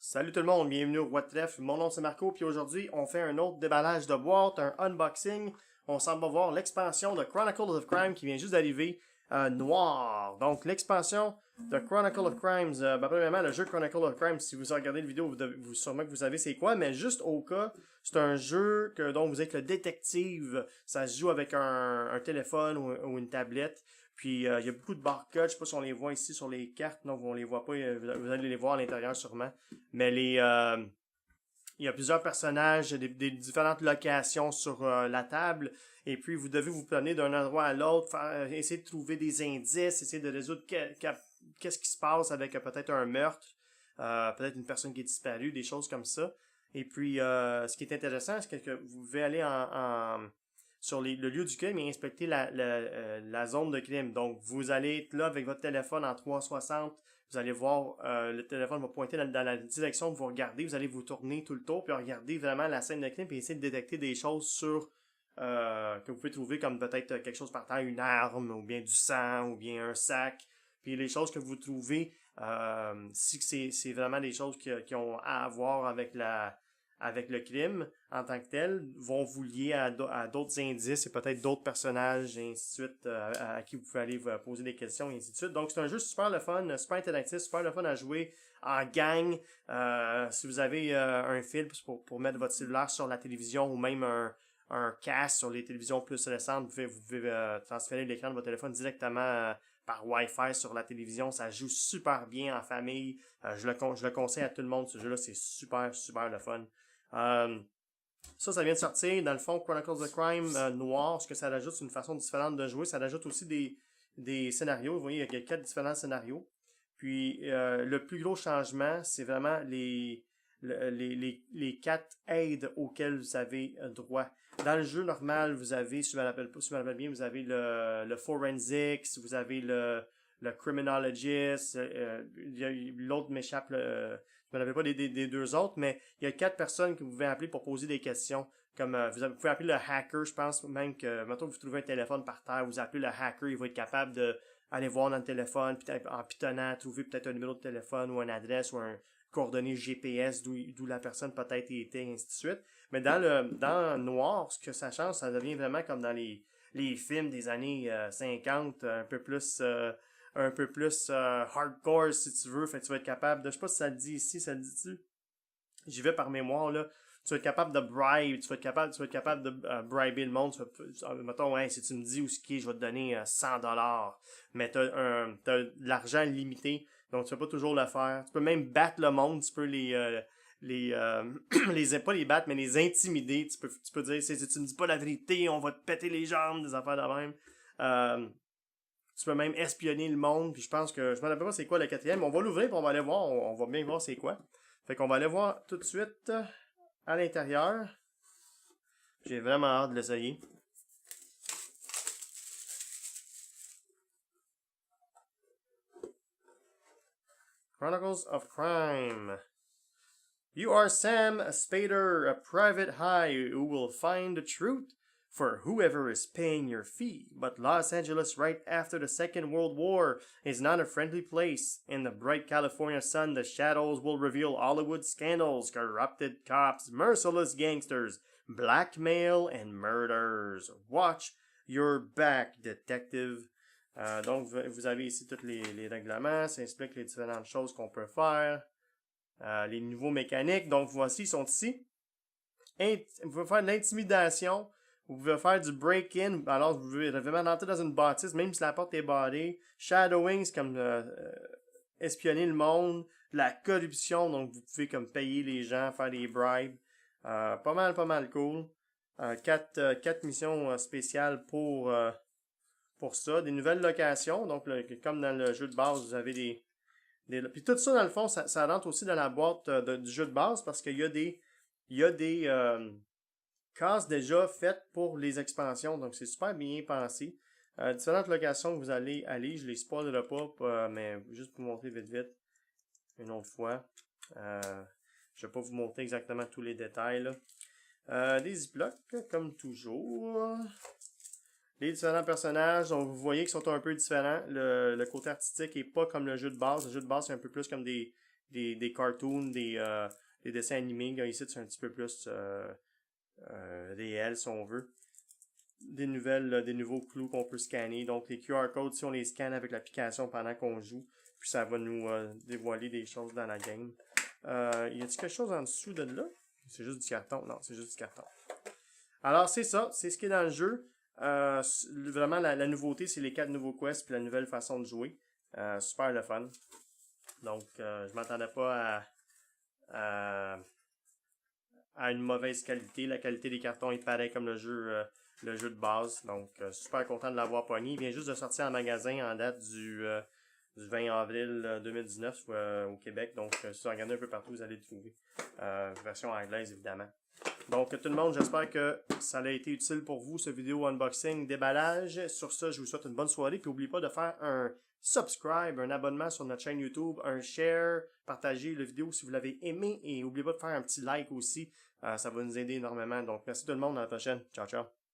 Salut tout le monde, bienvenue au What Tref. Mon nom c'est Marco, puis aujourd'hui on fait un autre déballage de boîte, un unboxing. On s'en va voir l'expansion de Chronicles of Crime qui vient juste d'arriver noir. Donc l'expansion de Chronicle of Crimes, premièrement le jeu Chronicle of Crime, si vous regardez la vidéo, vous sûrement que vous savez c'est quoi, mais juste au cas, c'est un jeu dont vous êtes le détective. Ça se joue avec un téléphone ou une tablette. Puis il y a beaucoup de barcodes, je sais pas si on les voit ici sur les cartes, non, on les voit pas, vous allez les voir à l'intérieur sûrement. Mais il y a plusieurs personnages, des différentes locations sur la table, et puis vous devez vous promener d'un endroit à l'autre, essayer de trouver des indices, essayer de résoudre qu'est-ce qui se passe avec peut-être un meurtre, peut-être une personne qui est disparue, des choses comme ça. Et puis, ce qui est intéressant, c'est que vous pouvez aller sur le lieu du crime et inspecter la zone de crime. Donc, vous allez être là avec votre téléphone en 360. Vous allez voir, le téléphone va pointer dans la direction que vous regardez. Vous allez vous tourner tout le tour puis regarder vraiment la scène de crime et essayer de détecter des choses que vous pouvez trouver comme peut-être quelque chose par terre, une arme ou bien du sang ou bien un sac. Puis les choses que vous trouvez, si c'est vraiment des choses qui ont à voir avec le crime en tant que tel, vont vous lier à d'autres indices et peut-être d'autres personnages et ainsi de suite à qui vous pouvez aller vous poser des questions et ainsi de suite. Donc c'est un jeu super le fun, super interactif, super le fun à jouer en gang. Si vous avez un fil pour mettre votre cellulaire sur la télévision ou même un casque sur les télévisions plus récentes, vous pouvez transférer l'écran de votre téléphone directement par Wi-Fi sur la télévision. Ça joue super bien en famille. Je le conseille à tout le monde, ce jeu-là, c'est super le fun. Ça vient de sortir. Dans le fond, Chronicles of Crime noir, ce que ça rajoute, c'est une façon différente de jouer. Ça rajoute aussi des scénarios. Vous voyez, il y a 4 différents scénarios. Puis, le plus gros changement, c'est vraiment les 4 aides auxquelles vous avez droit. Dans le jeu normal, vous avez, si je me rappelle bien, vous avez le Forensics, vous avez le Criminologist, l'autre m'échappe, je me rappelle pas des deux autres, mais il y a 4 personnes que vous pouvez appeler pour poser des questions. Comme vous pouvez appeler le hacker, je pense même que, mettons que vous trouvez un téléphone par terre, vous appelez le hacker, il va être capable de aller voir dans le téléphone, peut-être en pitonnant, trouver peut-être un numéro de téléphone ou une adresse ou un coordonnées GPS d'où la personne peut-être était, et ainsi de suite. Mais dans le noir, ce que ça change, ça devient vraiment comme dans les films des années 50, un peu plus hardcore si tu veux. Fait que tu vas être capable de, je sais pas si ça le dit ici, ça le dit-tu? J'y vais par mémoire là. Tu vas être capable de bribe, tu vas être capable de briber le monde. Mettons, hey, si tu me dis où ce qui est, je vais te donner $100. Mais t'as de l'argent limité, donc tu vas pas toujours le faire. Tu peux même battre le monde, tu peux pas les battre, mais les intimider. Tu peux dire, si tu me dis pas la vérité, on va te péter les jambes, des affaires de même. Tu peux même espionner le monde, puis je pense que, je me rappelle pas c'est quoi le quatrième, on va l'ouvrir, puis on va aller voir, on va bien voir c'est quoi. Fait qu'on va aller voir tout de suite à l'intérieur. J'ai vraiment hâte de l'essayer. Chronicles of Crime. You are Sam Spader, a private eye who will find the truth for whoever is paying your fee. But Los Angeles, right after the Second World War, is not a friendly place. In the bright California sun, the shadows will reveal Hollywood scandals, corrupted cops, merciless gangsters, blackmail, and murders. Watch your back, detective. Donc, vous avez ici tous les règlements. Ça explique les différentes choses qu'on peut faire. Les niveaux mécaniques. Donc, voici, ils sont ici. Vous pouvez faire de l'intimidation. Vous pouvez faire du break-in. Alors, vous pouvez vraiment entrer dans une bâtisse, même si la porte est barrée. Shadowing, c'est comme espionner le monde. La corruption, donc vous pouvez comme payer les gens, faire des bribes. Pas mal cool. 4 missions spéciales pour ça. Des nouvelles locations. Donc, comme dans le jeu de base, vous avez puis tout ça, dans le fond, ça rentre aussi dans la boîte du jeu de base parce qu'il y a des cases déjà faites pour les expansions. Donc, c'est super bien pensé. Différentes locations que vous allez aller. Je les spoilerai pas, mais juste pour vous montrer vite, une autre fois. Je vais pas vous montrer exactement tous les détails, là. Des ziplocs, comme toujours. Les différents personnages, donc vous voyez qu'ils sont un peu différents. Le côté artistique est pas comme le jeu de base. Le jeu de base, c'est un peu plus comme des des cartoons, des dessins animés. Ici, c'est un petit peu plus réel, si on veut. Des nouveaux clous qu'on peut scanner. Donc, les QR codes, si on les scanne avec l'application pendant qu'on joue, puis ça va nous dévoiler des choses dans la game. Y a-t-il quelque chose en dessous de là? C'est juste du carton? Non, c'est juste du carton. Alors, c'est ça. C'est ce qui est dans le jeu. Vraiment, la nouveauté, c'est les 4 nouveaux quests puis la nouvelle façon de jouer. Super le fun. Donc, je m'attendais pas à une mauvaise qualité. La qualité des cartons est pareille comme le jeu de base. Donc, super content de l'avoir pogné. Il vient juste de sortir en magasin en date du 20 avril 2019 au Québec. Donc, si vous regardez un peu partout, vous allez le trouver. Version anglaise, évidemment. Donc, tout le monde, j'espère que ça a été utile pour vous, ce vidéo unboxing, déballage. Sur ça, je vous souhaite une bonne soirée. Puis, n'oubliez pas de faire un subscribe, un abonnement sur notre chaîne YouTube, un share, partagez la vidéo si vous l'avez aimé. Et n'oubliez pas de faire un petit like aussi. Ça va nous aider énormément. Donc, merci tout le monde. À la prochaine. Ciao, ciao.